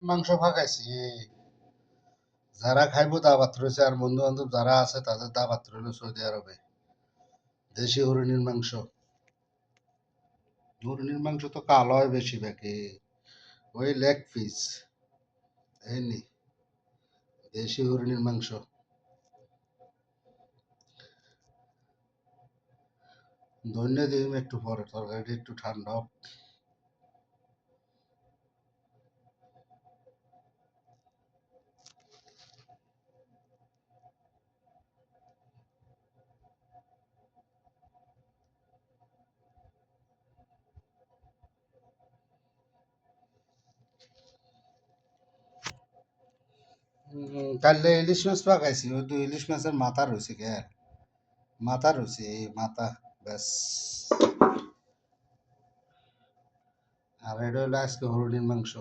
মাংস ভাগাইছি। যারা খাইবো দাওয়াত রয়েছে, আর বন্ধু বান্ধব যারা আছে তাদের দাওয়াত রইল সৌদি আরবে। দেশি হরিণের মাংস। হরিণের মাংস তো কালো হয় বেশিরভাগই, ওই লেগ পিস। এই নি দেশি হরিণের মাংস। ধন্য দিম একটু পরে, তরকারিটা একটু ঠান্ডা হোক। কালকে ইলিশ মাছ পাকাইছি, ওই তো ইলিশ মাছের মাথা রয়েছে কে, মাথা রয়েছে এই মাথা, ব্যাস। আর এটা হলো আজকে হরিণের মাংস।